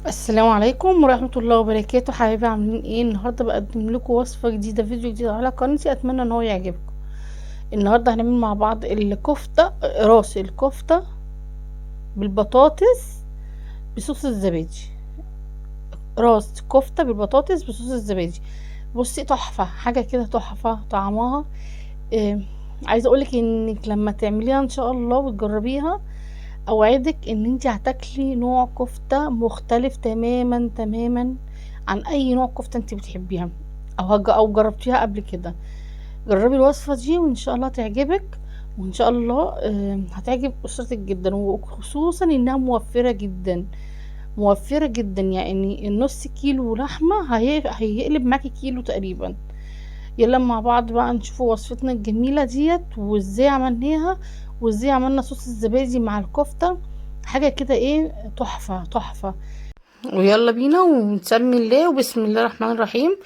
السلام عليكم ورحمة الله وبركاته. حبايبي عاملين ايه؟ النهارده بقدم لكم وصفة جديدة، فيديو جديد على قناتي، اتمنى ان هو يعجبكم. النهارده هنعمل مع بعض الكفتة، راس الكفتة بالبطاطس بصوص الزبادي. راس كفتة بالبطاطس بصوص الزبادي. بصي تحفة، حاجة كده تحفة طعمها. إيه، عايزة اقولك انك لما تعمليها ان شاء الله وتجربيها، اوعدك ان انت هتاكلي نوع كفتة مختلف تماما تماما عن اي نوع كفتة انت بتحبيها او جربتيها قبل كده. جربي الوصفة دي وان شاء الله تعجبك، وان شاء الله هتعجب اسرتك جدا، وخصوصا انها موفرة جدا. موفرة جدا، يعني النص كيلو لحمة هيقلب معاكي كيلو تقريبا. يلا مع بعض بقى نشوفوا وصفتنا الجميلة ديت وازاي عملناها، وازاي عملنا صوص الزبادي مع الكفتة. حاجة كده ايه، تحفة تحفة. ويلا بينا ونسمي الله وبسم الله الرحمن الرحيم.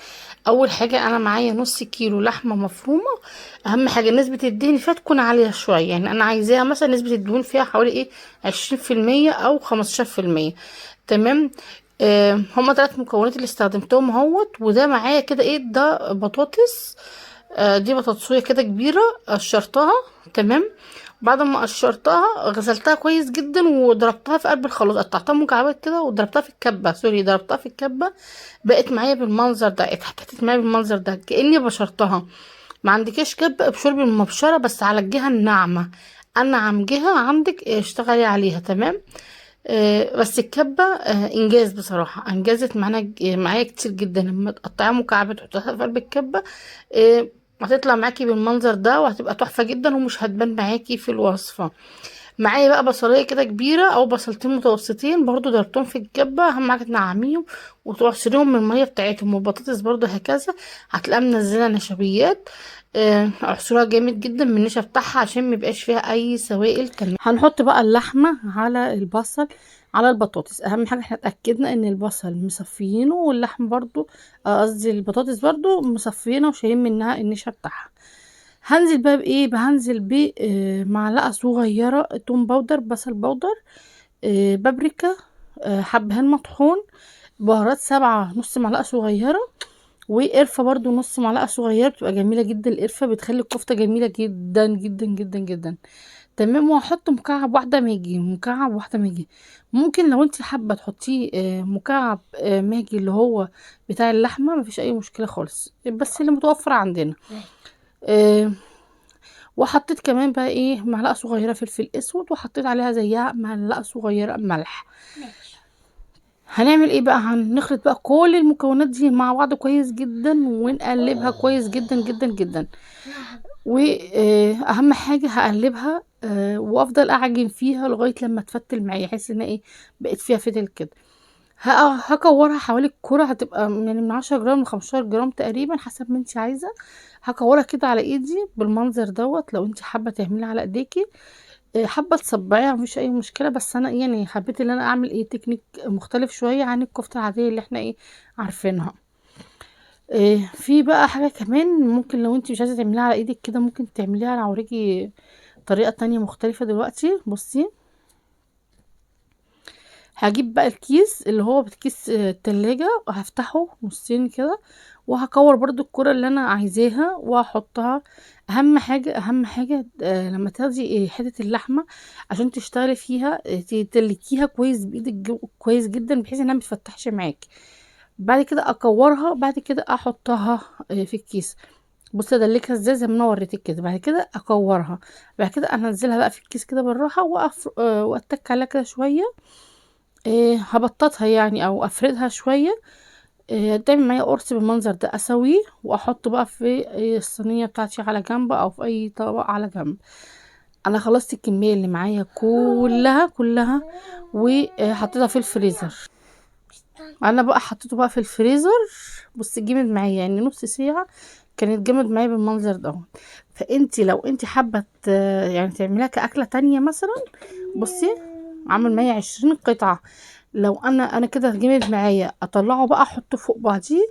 اول حاجة انا معايا نص كيلو لحمة مفرومة. اهم حاجة نسبة الدهن فيها تكون عالية شوية، يعني انا عايزاها مثلا نسبة الدهون فيها حوالي ايه 20% او 15%. تمام. هما 3 مكونات اللي استخدمتهم اهوت، وده معايا كده ايه، ده بطاطس. دي بطاطسوية كده كبيرة قشرتها. تمام. بعد ما قشرتها غسلتها كويس جدا وضربتها في قلب الخلاط، قطعتها مكعبات كده وضربتها في الكبة، سوري ضربتها في الكبة. بقت معايا بالمنظر ده، اتحطت معايا بالمنظر ده كأني بشرتها. ما عندكيش كبة ابشري بالمبشرة بس على الجهة الناعمة، انعم جهة عندك اشتغلي عليها. تمام. بس الكبة انجاز بصراحة، انجزت معايا كتير جدا لما تقطعيها مكعبات وتحطيها في قلب الكبة. آه هتطلع معاكي بالمنظر ده وهتبقى تحفة جدا ومش هتبان معاكي في الوصفة. معايا بقى بصلايه كده كبيره او بصلتين متوسطين برضو ضربتهم في الكبه، اهم حاجه تنعميهم وتعصريهم من الميه بتاعتهم، والبطاطس برضو هكذا هتلاقيها منزله نشويات. اعصرها جامد جدا من النشا بتاعها عشان ميبقاش فيها اي سوائل تانية. هنحط بقى اللحمه على البصل على البطاطس. اهم حاجه احنا اتاكدنا ان البصل مصفيينه واللحم برضو، قصدي البطاطس برضو مصفيينه وشايلين منها النشا بتاعها. هنزل بقى بايه، هنزل بمعلقه صغيره توم باودر، بصل باودر، بابريكا، حبهان مطحون، بهارات 7 نص معلقه صغيره، وقرفه برضو نص معلقه صغيره، بتبقى جميله جدا. القرفه بتخلي الكفته جميله جدا جدا جدا جدا. تمام. وهحط مكعب واحده ماجي، مكعب واحده ماجي. ممكن لو انت حابه تحطيه مكعب ماجي اللي هو بتاع اللحمه، مفيش اي مشكله خالص، بس اللي متوفر عندنا. آه، وحطيت كمان بقى ايه معلقه صغيره فلفل اسود، وحطيت عليها زيها معلقه صغيره ملح. ماشي. هنعمل ايه بقى، هنخلط بقى كل المكونات دي مع بعض كويس جدا ونقلبها كويس جدا جدا جدا. واهم حاجه هقلبها وافضل اعجن فيها لغايه لما تفتل معايا، احس ان ايه بقت فيها فتل كده. هكورها حوالي الكرة، هتبقى يعني من 10 جرام ل 15 جرام تقريبا حسب ما انت عايزة. هكورها كده على ايدي بالمنظر دوت. لو انت حابة تعملي على ايديكي، حابة تصبعيها مفيش اي مشكلة، بس انا يعني حبيت ان انا اعمل ايه تكنيك مختلف شوية عن الكفتة العادية اللي احنا ايه عارفينها. في بقى حاجة كمان، ممكن لو انت مش عايزة تعمليها على ايدك كده ممكن تعمليها، انا هوريكي طريقة تانية مختلفة دلوقتي. بصي، هجيب بقى الكيس اللي هو بكيس التلاجة وهفتحه نصين كده، وهكور برضو الكرة اللي انا عايزاها وهحطها. اهم حاجة اهم حاجة لما تاخدي حتة اللحمة عشان تشتغلي فيها، تلكيها كويس بايدك كويس جدا بحيث انها متفتحش معاكي. بعد كده اكورها، بعد كده احطها في الكيس. بصي ادلكها ازاي زي ما انا وريتك كده. بعد كده اكورها، بعد كده انزلها بقى في الكيس كده بالراحه واتك عليها كده شويه. هبططها يعني او افردها شويه. تعمل معايا قرص بالمنظر ده، اسويه واحطه بقى في الصينيه بتاعتي على جنب او في اي طبق على جنب. انا خلصت الكميه اللي معايا كلها كلها وحطيتها في الفريزر. انا بقى حطيته بقى في الفريزر. بص جمد معايا يعني نص ساعه، كانت جمد معايا بالمنظر ده. فانتي لو انتي حابه يعني تعمليها كاكله تانية مثلا، بصي عامل معايا 20 قطعه. لو انا كده جمد معايا، اطلعه بقى احطه فوق بعضيه،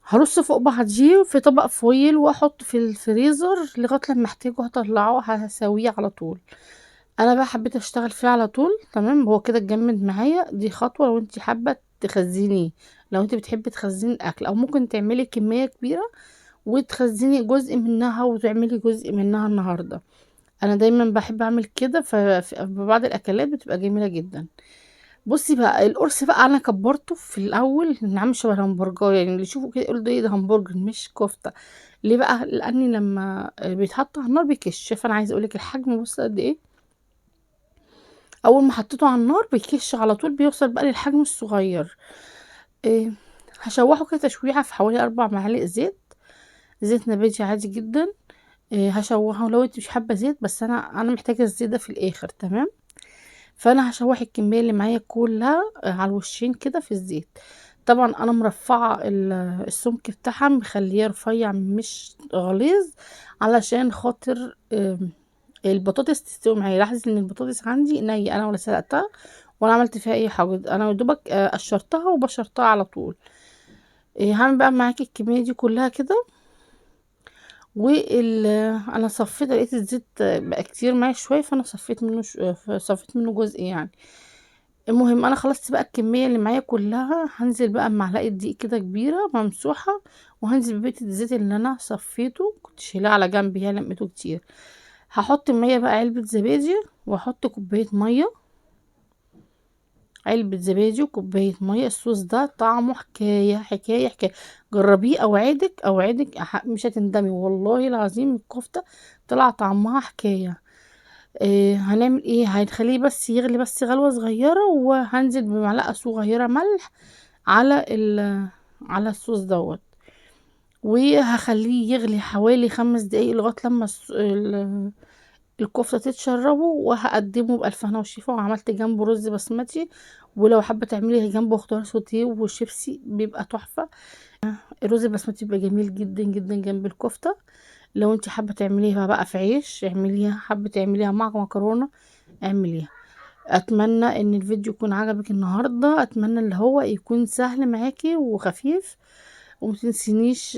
هرص فوق بعضيه في طبق فويل واحطه في الفريزر لغايه لما احتاجه هطلعه هسويه على طول. انا بقى حبيت اشتغل فيه على طول. تمام، هو كده اتجمد معايا. دي خطوة لو انت حابة تخزنيه، لو انت بتحبي تخزني الاكل، او ممكن تعملي كمية كبيرة وتخزني جزء منها وتعملي جزء منها النهاردة. انا دايما بحب اعمل كده، في بعض الاكلات بتبقى جميلة جدا. بصي بقى القرص بقى انا كبرته في الاول نعمل شبه الهمبرجر، يعني اللي يشوفه كده يقول ده ايه، ده همبرجر مش كفتة. ليه بقى؟ لاني لما بيتحط على النار بيكش. فانا عايزه اقولك الحجم بص قد ايه. اول ما حطيته على النار بيكش على طول، بيوصل بقى للحجم الصغير. إيه، هشوحه كده تشويحه في حوالي 4 معالق زيت، زيت نباتي عادي جدا. إيه، هشوحه لو انت مش حابه زيت، بس انا محتاجه الزيت ده في الاخر. تمام، فانا هشوح الكميه اللي معايا كلها على الوشين كده في الزيت. طبعا انا مرفعه السمك بتاعها، مخليه رفيع مش غليظ، علشان خاطر البطاطس تستوي معايا. لاحظ ان البطاطس عندي نية، انا ولا سلقتها ولا عملت فيها اي حاجه، انا يا دوبك قشرتها وبشرتها على طول. هعمل بقى معاكي الكميه دي كلها كده. انا صفيت، لقيت الزيت بقى كتير معايا شويه، فانا صفيت منه صفيت منه جزء يعني. المهم انا خلصت بقى الكميه اللي معايا كلها، هنزل بقى بمعلقه دقيق كده كبيره ممسوحه، وهنزل ببيت الزيت اللي انا صفيته كنت شايلاه على جنب يعني لميته كتير. هحط ميه بقى، علبه زبادي، واحط كوبايه ميه، علبة زبادي وكوباية مية. الصوص ده طعمه حكاية حكاية حكاية. جربيه، اوعدك اوعدك مش هتندمي والله العظيم. الكفتة طلع طعمها حكاية. هنعمل ايه، هنخليه بس يغلي بس غلوة صغيرة، وهنزل بمعلقة صغيرة ملح على على الصوص دوت، وهخليه يغلي حوالي 5 دقايق لغاية لما الكفتة تتشربه، وهقدمه بألف هنا وشفا. وعملت جنبه رز بسمتي، ولو حابة تعملي جنبه خضار سوتيه وشيبسي بيبقى تحفة. الرز البسمتي بيبقى جميل جدا جدا جنب الكفتة. لو انت حابة تعمليها بقى في عيش اعمليها، حابة تعمليها مع مكرونة اعمليها. اتمنى ان الفيديو يكون عجبك النهاردة، اتمنى اللي هو يكون سهل معاكي وخفيف. ومتنسينيش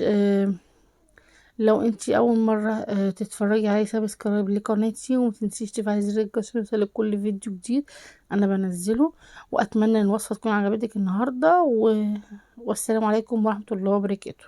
لو انتي اول مرة تتفرجي علي سبسكرايب لقناتي، ومتنسيش تفعلي زر الجرس ليوصلك كل فيديو جديد انا بنزله. واتمنى ان الوصفة تكون عجبتك النهاردة والسلام عليكم ورحمة الله وبركاته.